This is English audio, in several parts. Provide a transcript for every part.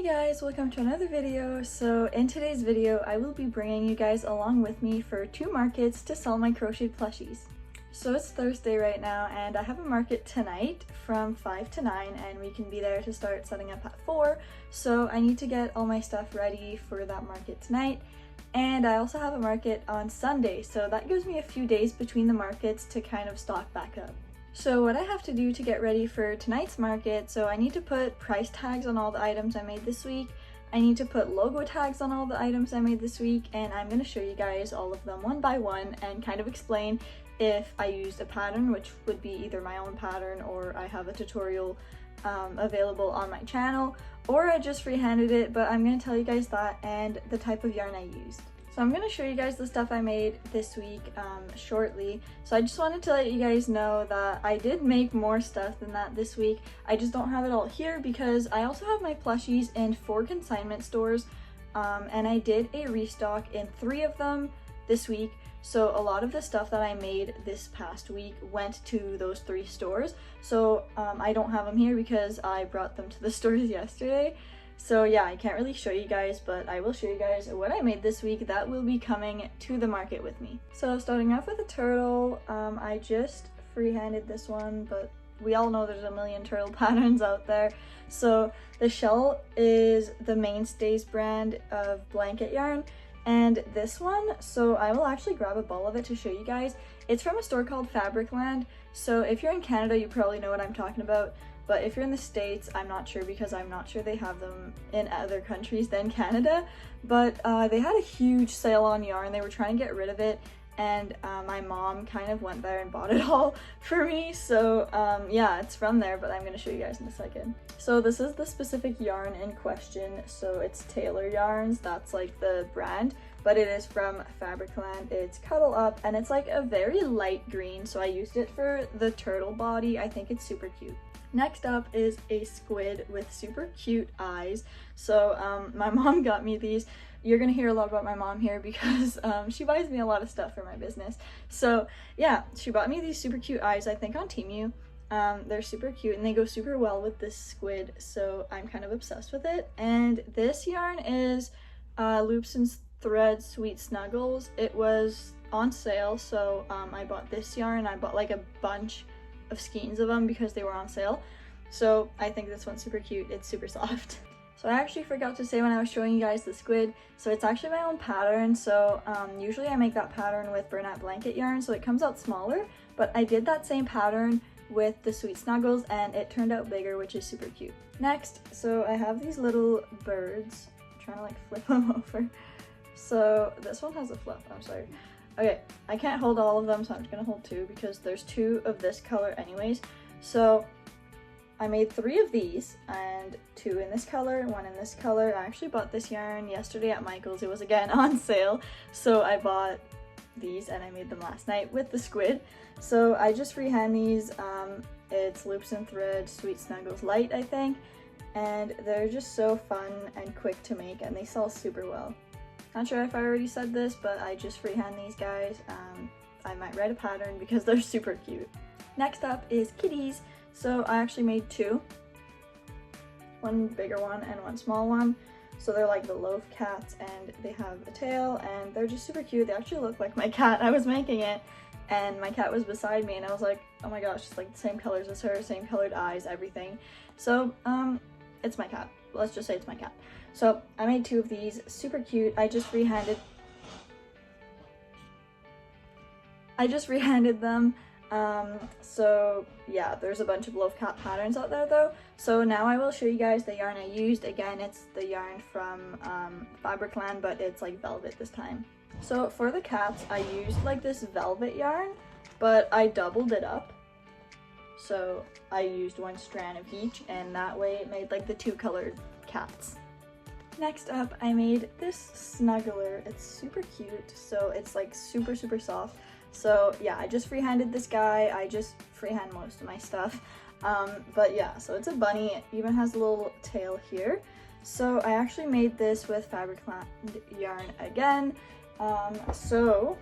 Hey guys, welcome to another video. So in today's video, I will be bringing you guys along with me for 2 markets to sell my crocheted plushies. So it's Thursday right now and I have a market tonight from 5 to 9 and we can be there to start setting up at 4. So I need to get all my stuff ready for that market tonight. And I also have a market on Sunday, so that gives me a few days between the markets to kind of stock back up. So what I have to do to get ready for tonight's market, so I need to put price tags on all the items I made this week. I need to put logo tags on all the items I made this week, and I'm going to show you guys all of them one by one and kind of explain if I used a pattern, which would be either my own pattern or I have a tutorial available on my channel, or I just freehanded it, but I'm going to tell you guys that and the type of yarn I used. So I'm going to show you guys the stuff I made this week shortly. So I just wanted to let you guys know that I did make more stuff than that this week. I just don't have it all here because I also have my plushies in 4 consignment stores, and I did a restock in 3 of them this week. So a lot of the stuff that I made this past week went to those 3 stores. So I don't have them here because I brought them to the stores yesterday. So yeah, I can't really show you guys, but I will show you guys what I made this week that will be coming to the market with me. So starting off with a turtle, I just freehanded this one, but we all know there's a million turtle patterns out there. So the shell is the Mainstays brand of blanket yarn, and this one, so I will actually grab a ball of it to show you guys. It's from a store called Fabricland, so if you're in Canada, you probably know what I'm talking about. But if you're in the States, I'm not sure because I'm not sure they have them in other countries than Canada. But they had a huge sale on yarn. They were trying to get rid of it, and my mom kind of went there and bought it all for me. So yeah, it's from there, but I'm going to show you guys in a second. So this is the specific yarn in question. So it's Taylor Yarns, that's like the brand, but it is from Fabricland. It's Cuddle Up and it's like a very light green. So I used it for the turtle body. I think it's super cute. Next up is a squid with super cute eyes. So my mom got me these. You're gonna hear a lot about my mom here because she buys me a lot of stuff for my business. So yeah, she bought me these super cute eyes, I think on Temu. They're super cute and they go super well with this squid, so I'm kind of obsessed with it. And this yarn is Loops and Threads Sweet Snuggles. It was on sale, so I bought this yarn. I bought like a bunch of skeins of them because they were on sale. So I think this one's super cute. It's super soft. So I actually forgot to say when I was showing you guys the squid, so it's actually my own pattern. So usually I make that pattern with Bernat blanket yarn, so it comes out smaller, but I did that same pattern with the Sweet Snuggles and it turned out bigger, which is super cute. Next, so I have these little birds. I'm trying to like flip them over. So this one has a flip, I'm sorry. Okay, I can't hold all of them, so I'm just gonna hold 2 because there's 2 of this color anyways. So I made 3 of these and 2 in this color, 1 in this color. I actually bought this yarn yesterday at Michael's. It was again on sale, so I bought these and I made them last night with the squid. So I just freehand these. It's Loops and Threads Sweet Snuggles Light, I think, and they're just so fun and quick to make and they sell super well. Not sure if I already said this, but I just freehand these guys. I might write a pattern because they're super cute. Next up is kitties. So I actually made 2. One bigger one and one small one. So they're like the loaf cats and they have a tail and they're just super cute. They actually look like my cat. I was making it and my cat was beside me and I was like, oh my gosh, it's like the same colors as her, same colored eyes, everything. So it's my cat. Let's just say it's my cat. So I made 2 of these, super cute. I just freehanded them. So yeah, there's a bunch of loaf cat patterns out there though. So now I will show you guys the yarn I used. Again, it's the yarn from Fabricland, but it's like velvet this time. So for the cats, I used like this velvet yarn, but I doubled it up. So I used 1 strand of each, and that way it made like the 2 colored cats. Next up, I made this snuggler. It's super cute, so it's like super soft. So yeah, I just freehanded this guy. I just freehand most of my stuff. But yeah, so it's a bunny. It even has a little tail here. So I actually made this with Fabricland yarn again. So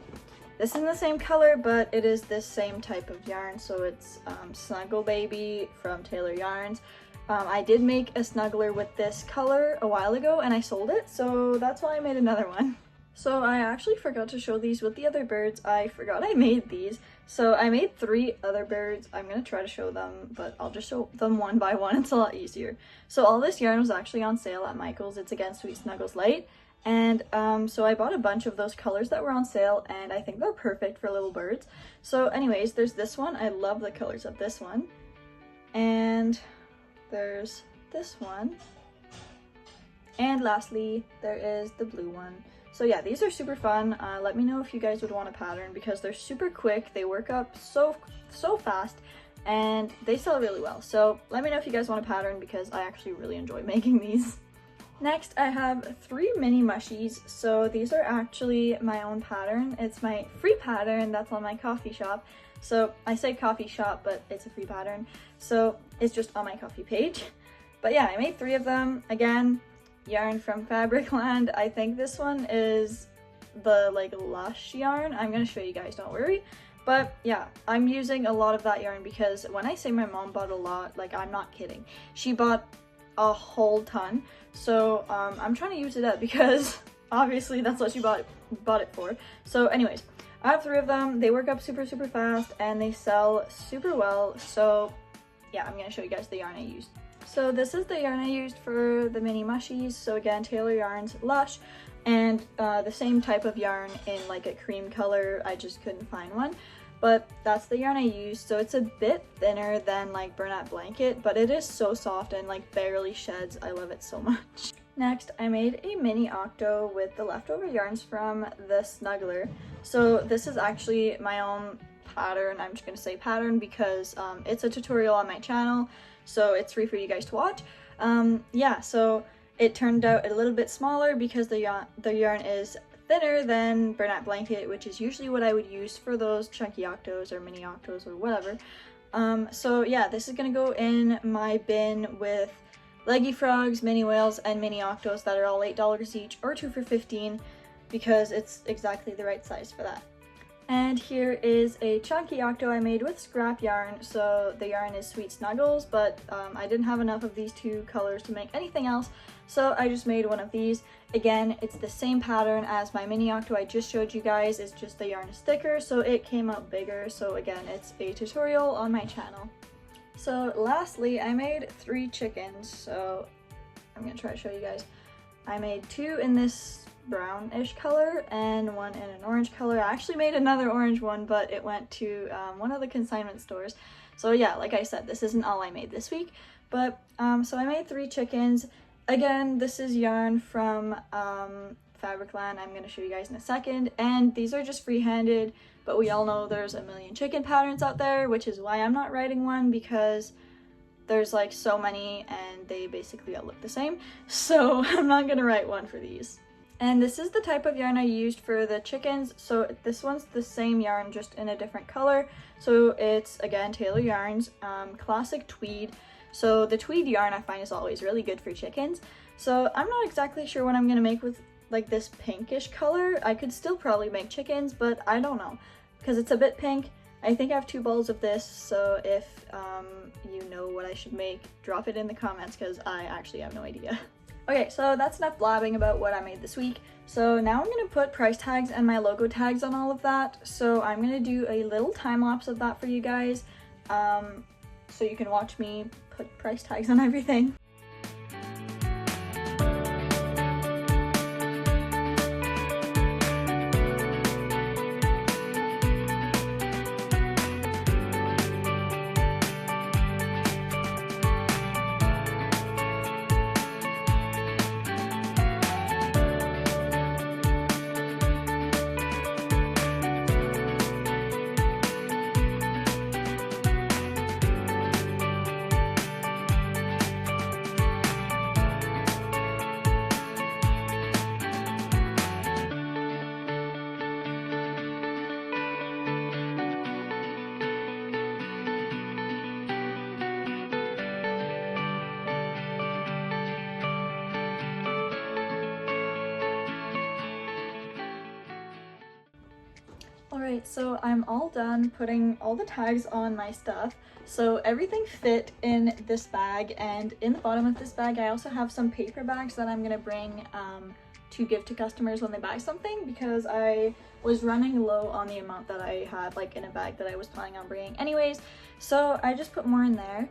this is the same color, but it is this same type of yarn. So it's Snuggle Baby from Taylor Yarns. I did make a snuggler with this color a while ago and I sold it, so that's why I made another one. So I actually forgot to show these with the other birds. I forgot I made these. So I made 3 other birds. I'm going to try to show them, but I'll just show them one by one. It's a lot easier. So all this yarn was actually on sale at Michael's. It's again Sweet Snuggles Light. And so I bought a bunch of those colors that were on sale, and I think they're perfect for little birds. So anyways, there's this one. I love the colors of this one. And there's this one. And lastly, there is the blue one. So yeah, these are super fun. Let me know if you guys would want a pattern because they're super quick. They work up so fast and they sell really well. So let me know if you guys want a pattern because I actually really enjoy making these. Next, I have 3 mini mushies. So these are actually my own pattern. It's my free pattern that's on my coffee shop. So I say coffee shop, but it's a free pattern. So it's just on my coffee page. But yeah, I made 3 of them. Again, yarn from Fabricland. I think this one is the like lush yarn. I'm gonna show you guys, don't worry. But yeah, I'm using a lot of that yarn because when I say my mom bought a lot, like I'm not kidding. She bought a whole ton. So I'm trying to use it up because obviously that's what she bought it for. So anyways, I have 3 of them. They work up super fast and they sell super well. So yeah, I'm gonna show you guys the yarn I used. So this is the yarn I used for the mini mushies. So again, Taylor Yarns Lush, and the same type of yarn in like a cream color. I just couldn't find one, but that's the yarn I used. So it's a bit thinner than like Bernat Blanket, but it is so soft and like barely sheds. I love it so much. Next, I made a mini octo with the leftover yarns from the Snuggler. So this is actually my own pattern. I'm just gonna say pattern because it's a tutorial on my channel. So it's free for you guys to watch. Yeah, so it turned out a little bit smaller because the yarn is thinner than Bernat Blanket, which is usually what I would use for those chunky octos or mini octos or whatever. So yeah, this is gonna go in my bin with leggy frogs, mini whales, and mini octos that are all $8 each or 2 for $15 because it's exactly the right size for that. And here is a chunky octo I made with scrap yarn. So the yarn is Sweet Snuggles, but I didn't have enough of these 2 colors to make anything else. So I just made one of these. Again, it's the same pattern as my mini octo I just showed you guys. It's just the yarn is thicker, so it came out bigger. So again, it's a tutorial on my channel. So lastly, I made 3 chickens. So I'm gonna try to show you guys. I made 2 in this brownish color and 1 in an orange color. I actually made another orange one, but it went to one of the consignment stores. So yeah, like I said, this isn't all I made this week, but so I made 3 chickens. Again, this is yarn from Fabricland. I'm going to show you guys in a second, and these are just free-handed, but we all know there's a million chicken patterns out there, which is why I'm not writing one, because there's like so many and they basically all look the same, so I'm not going to write one for these. And this is the type of yarn I used for the chickens. So this one's the same yarn, just in a different color. So it's, again, Taylor Yarns, classic tweed. So the tweed yarn I find is always really good for chickens. So I'm not exactly sure what I'm going to make with like this pinkish color. I could still probably make chickens, but I don't know because it's a bit pink. I think I have 2 balls of this. So if you know what I should make, drop it in the comments because I actually have no idea. Okay, so that's enough blabbing about what I made this week. So now I'm going to put price tags and my logo tags on all of that. So I'm going to do a little time lapse of that for you guys, so you can watch me put price tags on everything. Alright, so I'm all done putting all the tags on my stuff. So everything fit in this bag, and in the bottom of this bag I also have some paper bags that I'm gonna bring to give to customers when they buy something, because I was running low on the amount that I had like in a bag that I was planning on bringing anyways. So I just put more in there.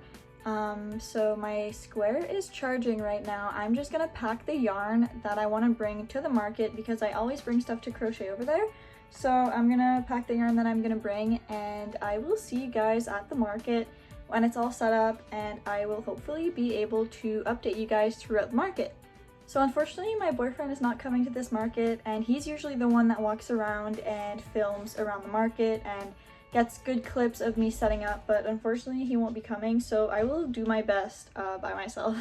So my square is charging right now. I'm just gonna pack the yarn that I want to bring to the market because I always bring stuff to crochet over there. So I'm gonna pack the yarn that I'm gonna bring, and I will see you guys at the market when it's all set up, and I will hopefully be able to update you guys throughout the market. So unfortunately my boyfriend is not coming to this market, and he's usually the one that walks around and films around the market and gets good clips of me setting up, but unfortunately he won't be coming, so I will do my best by myself.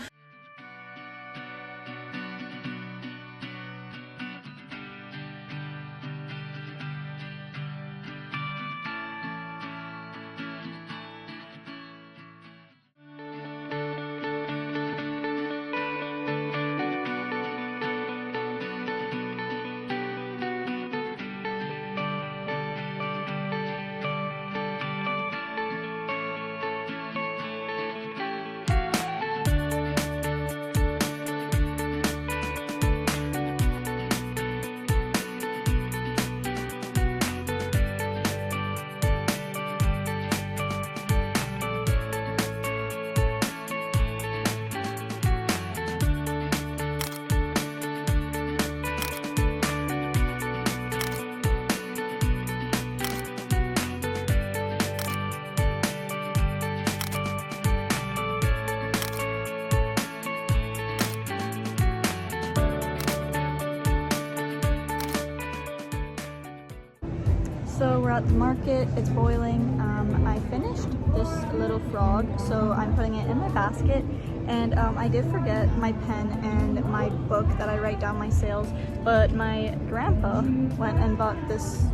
So we're at the market, it's boiling. I finished this little frog, so I'm putting it in my basket, and I did forget my pen and my book that I write down my sales, but my grandpa went and bought this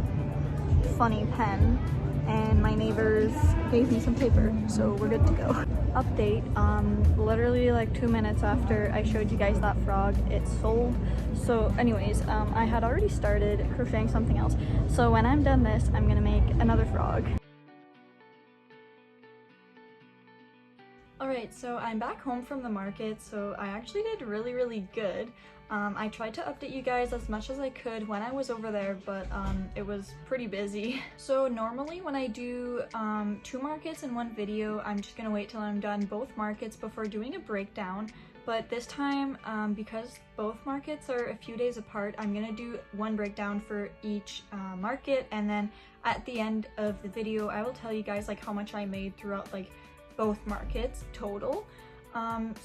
funny pen, and my neighbors gave me some paper, so we're good to go. Update, literally like 2 minutes after I showed you guys that frog, it sold. So anyways, I had already started crocheting something else, so when I'm done this, I'm gonna make another frog. Alright, so I'm back home from the market, so I actually did really good. I tried to update you guys as much as I could when I was over there, but it was pretty busy. So normally when I do 2 markets in one video, I'm just gonna wait till I'm done both markets before doing a breakdown. But this time, because both markets are a few days apart, I'm gonna do one breakdown for each market, and then at the end of the video, I will tell you guys like how much I made throughout like both markets total.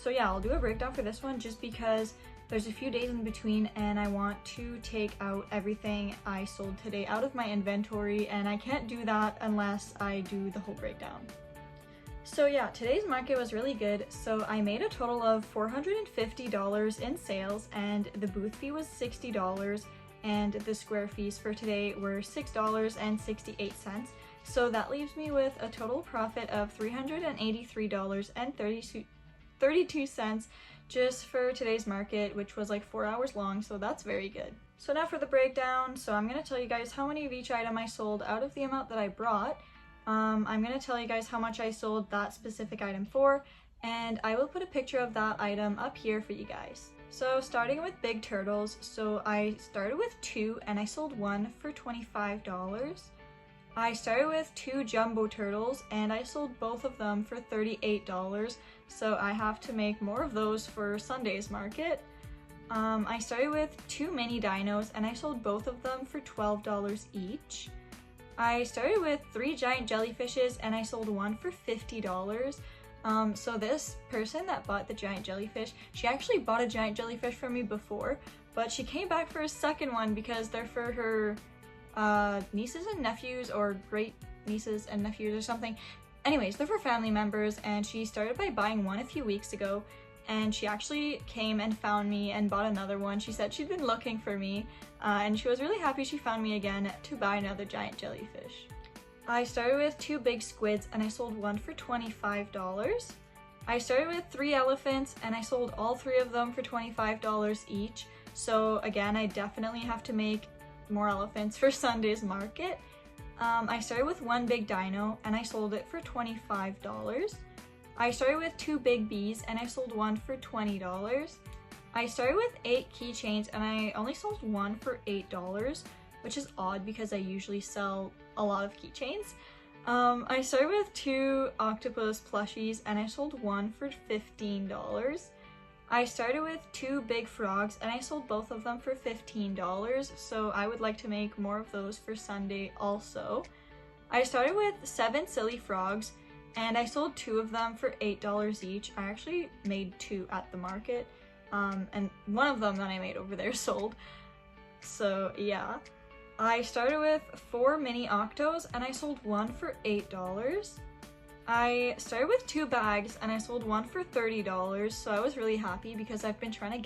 So yeah, I'll do a breakdown for this one just because there's a few days in between, and I want to take out everything I sold today out of my inventory, and I can't do that unless I do the whole breakdown. So yeah, today's market was really good. So I made a total of $450 in sales, and the booth fee was $60, and the square fees for today were $6.68. So that leaves me with a total profit of $383.32 just for today's market, which was like 4 hours long, so that's very good. So now for the breakdown. So I'm going to tell you guys how many of each item I sold out of the amount that I brought. I'm going to tell you guys how much I sold that specific item for, and I will put a picture of that item up here for you guys. So starting with big turtles, so I started with 2 and I sold 1 for $25. I started with 2 jumbo turtles and I sold both of them for $38, so I have to make more of those for Sunday's market. I started with 2 mini dinos and I sold both of them for $12 each. I started with 3 giant jellyfishes and I sold 1 for $50. So this person that bought the giant jellyfish, she actually bought a giant jellyfish from me before, but she came back for a second one because they're for her nieces and nephews, or great nieces and nephews or something. Anyways, they're for family members, and she started by buying one a few weeks ago, and she actually came and found me and bought another one. She said she'd been looking for me, and she was really happy she found me again to buy another giant jellyfish. I started with 2 big squids and I sold 1 for $25. I started with 3 elephants and I sold all 3 of them for $25 each. So again, I definitely have to make more elephants for Sunday's market. I started with one big dino and I sold it for $25. I started with two big bees and I sold one for $20. I started with 8 keychains and I only sold one for $8, which is odd because I usually sell a lot of keychains. I started with 2 octopus plushies and I sold one for $15. I started with 2 big frogs and I sold both of them for $15, so I would like to make more of those for Sunday also. I started with 7 silly frogs and I sold 2 of them for $8 each. I actually made 2 at the market, and one of them that I made over there sold. So yeah. I started with 4 mini octos and I sold one for $8. I started with 2 bags and I sold one for $30, so I was really happy because I've been trying to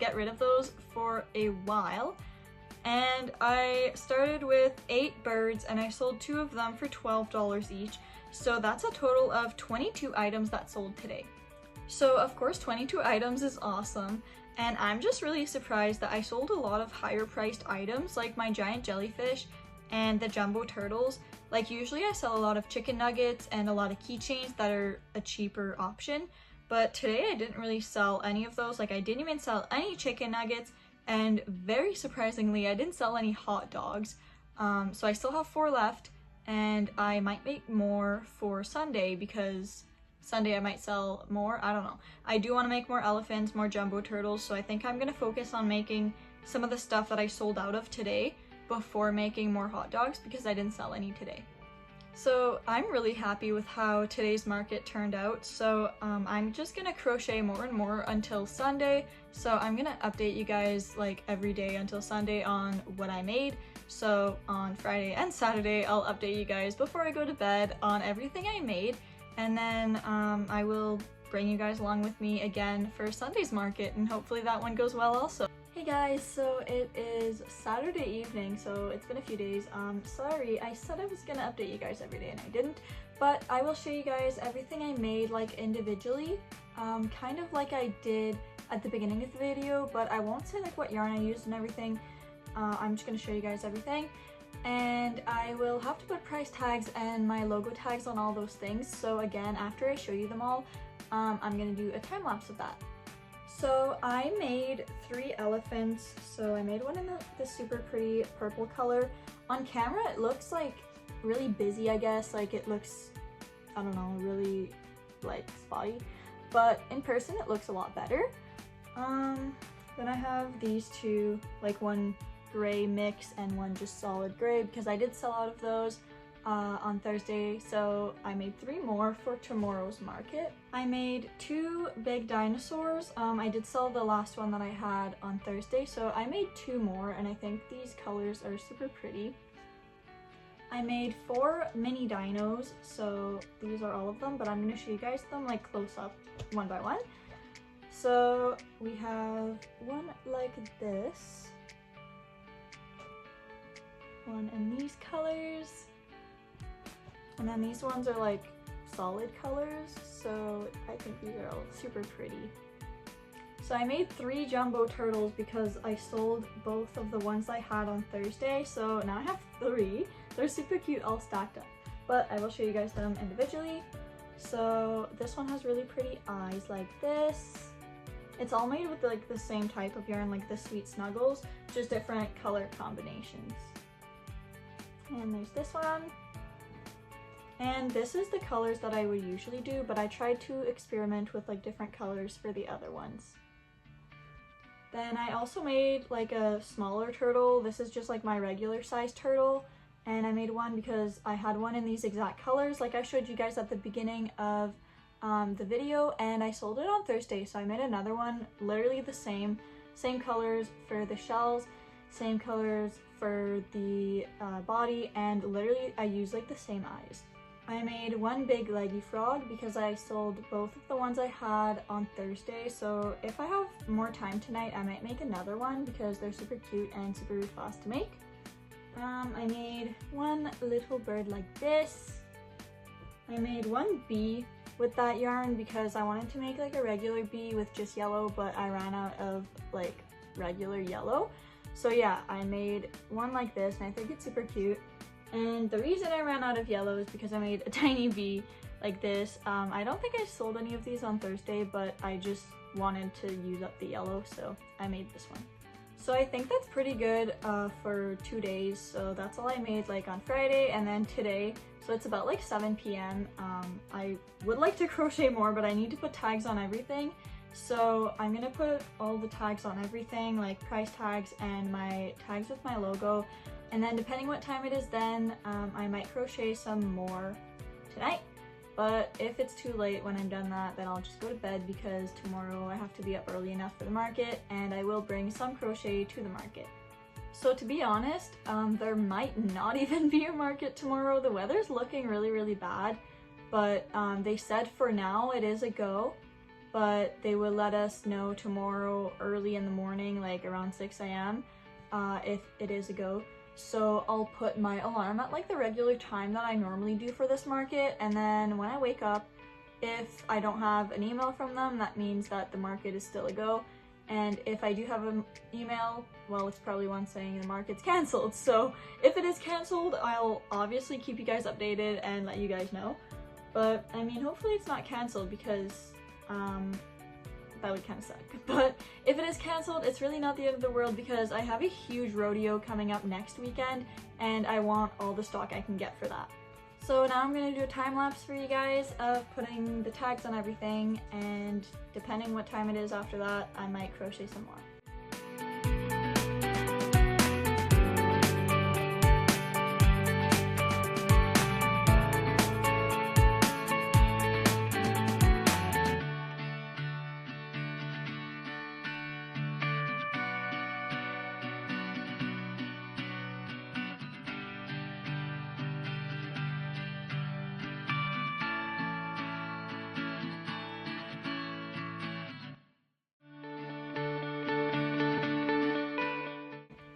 get rid of those for a while. And I started with 8 birds and I sold 2 of them for $12 each, so that's a total of 22 items that sold today. So of course 22 items is awesome, and I'm just really surprised that I sold a lot of higher priced items like my giant jellyfish and the jumbo turtles. Like usually I sell a lot of chicken nuggets and a lot of keychains that are a cheaper option, but today I didn't really sell any of those. Like I didn't even sell any chicken nuggets, and very surprisingly I didn't sell any hot dogs. So I still have 4 left, and I might make more for Sunday because Sunday I might sell more. I don't know. I do want to make more elephants, more jumbo turtles, so I think I'm going to focus on making some of the stuff that I sold out of today before making more hot dogs because I didn't sell any today. So I'm really happy with how today's market turned out. So I'm just gonna crochet more and more until Sunday. So I'm gonna update you guys like every day until Sunday on what I made. So on Friday and Saturday I'll update you guys before I go to bed on everything I made, and then I will bring you guys along with me again for Sunday's market, and hopefully that one goes well also. Hey guys, so it is Saturday evening, so it's been a few days. Sorry, I said I was gonna update you guys every day and I didn't, but I will show you guys everything I made like individually, kind of like I did at the beginning of the video, but I won't say like what yarn I used and everything. I'm just gonna show you guys everything, and I will have to put price tags and my logo tags on all those things. So again, after I show you them all, I'm gonna do a time lapse of that. So I made 3 elephants. So I made one in the super pretty purple color. On camera it looks like really busy, I guess, like it looks, I don't know, really like spotty, but in person it looks a lot better. Then I have these 2, like one gray mix and one just solid gray, because I did sell out of those on Thursday, so I made 3 more for tomorrow's market. I made 2 big dinosaurs. I did sell the last one that I had on Thursday, so I made 2 more, and I think these colors are super pretty. I made 4 mini dinos, so these are all of them, but I'm going to show you guys them like close up one by one. So we have one like this, one in these colors, and then these ones are like solid colors, so I think these are all super pretty. So I made 3 jumbo turtles because I sold both of the ones I had on Thursday, so now I have 3. They're super cute all stacked up, but I will show you guys them individually. So this one has really pretty eyes like this. It's all made with like the same type of yarn, like the Sweet Snuggles, just different color combinations. And there's this one. And this is the colors that I would usually do, but I tried to experiment with like different colors for the other ones. Then I also made like a smaller turtle. This is just like my regular size turtle, and I made one because I had one in these exact colors like I showed you guys at the beginning of the video, and I sold it on Thursday, so I made another one literally the same colors for the shells, same colors for the body, and literally I used like the same eyes. I made one big leggy frog because I sold both of the ones I had on Thursday, so if I have more time tonight I might make another one because they're super cute and super fast to make. I made one little bird like this. I made one bee with that yarn because I wanted to make like a regular bee with just yellow, but I ran out of like regular yellow. So yeah, I made one like this and I think it's super cute. And the reason I ran out of yellow is because I made a tiny V like this. I don't think I sold any of these on Thursday, but I just wanted to use up the yellow, so I made this one. So I think that's pretty good for 2 days. So that's all I made like on Friday and then today. So it's about like 7 p.m. I would like to crochet more, but I need to put tags on everything. So I'm gonna put all the tags on everything, like price tags and my tags with my logo. And then depending what time it is then, I might crochet some more tonight. But if it's too late when I'm done that, then I'll just go to bed because tomorrow I have to be up early enough for the market, and I will bring some crochet to the market. So to be honest, there might not even be a market tomorrow. The weather's looking really, really bad, but they said for now it is a go, but they will let us know tomorrow early in the morning, like around 6 a.m. If it is a go. So I'll put my alarm at like the regular time that I normally do for this market, and then when I wake up, if I don't have an email from them, that means that the market is still a go. And if I do have an email, well, it's probably one saying the market's cancelled. So if it is cancelled, I'll obviously keep you guys updated and let you guys know. But I mean, hopefully it's not cancelled because that would kind of suck. But if it is cancelled, it's really not the end of the world because I have a huge rodeo coming up next weekend and I want all the stock I can get for that. So now I'm going to do a time lapse for you guys of putting the tags on everything, and depending what time it is after that, I might crochet some more.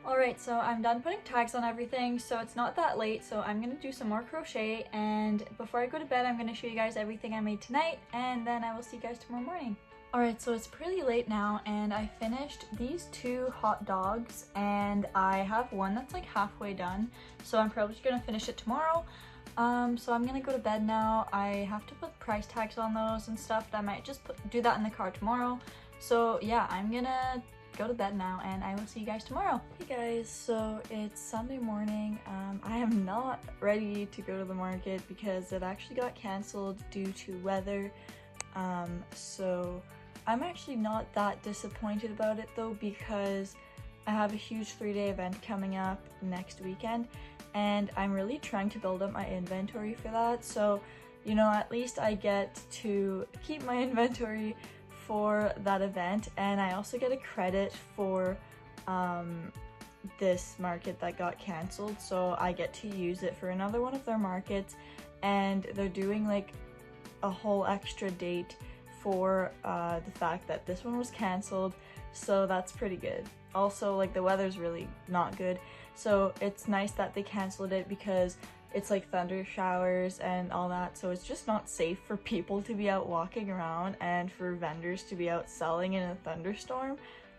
Alright, so I'm done putting tags on everything, so it's not that late, so I'm going to do some more crochet, and before I go to bed I'm going to show you guys everything I made tonight, and then I will see you guys tomorrow morning. Alright, so it's pretty late now, and I finished these 2 hot dogs, and I have one that's like halfway done, so I'm probably just going to finish it tomorrow. So I'm going to go to bed now. I have to put price tags on those and stuff, but I might just do that in the car tomorrow. So yeah, I'm gonna go to bed now and I will see you guys tomorrow. Hey guys, so it's Sunday morning. I am not ready to go to the market because it actually got cancelled due to weather. So I'm actually not that disappointed about it though, because I have a huge 3-day event coming up next weekend and I'm really trying to build up my inventory for that. So, you know, at least I get to keep my inventory for that event, and I also get a credit for this market that got cancelled, so I get to use it for another one of their markets, and they're doing like a whole extra date for the fact that this one was cancelled, so that's pretty good. Also, like, the weather's really not good, so it's nice that they cancelled it because it's like thunder showers and all that, so it's just not safe for people to be out walking around and for vendors to be out selling in a thunderstorm.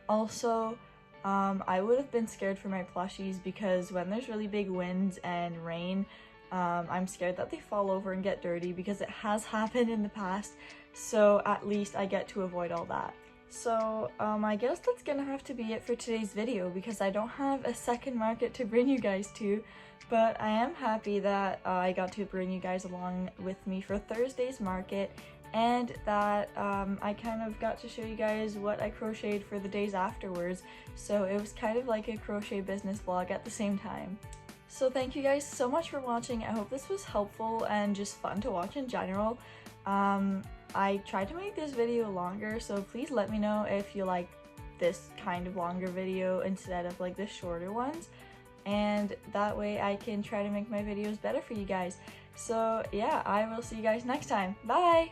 Also, I would have been scared for my plushies because when there's really big winds and rain, I'm scared that they fall over and get dirty because it has happened in the past, so at least I get to avoid all that. So I guess that's gonna have to be it for today's video because I don't have a second market to bring you guys to, but I am happy that I got to bring you guys along with me for Thursday's market, and that I kind of got to show you guys what I crocheted for the days afterwards, so it was kind of like a crochet business vlog at the same time. So thank you guys so much for watching. I hope this was helpful and just fun to watch in general. I tried to make this video longer, so please let me know if you like this kind of longer video instead of like the shorter ones, and that way I can try to make my videos better for you guys. So yeah, I will see you guys next time. Bye!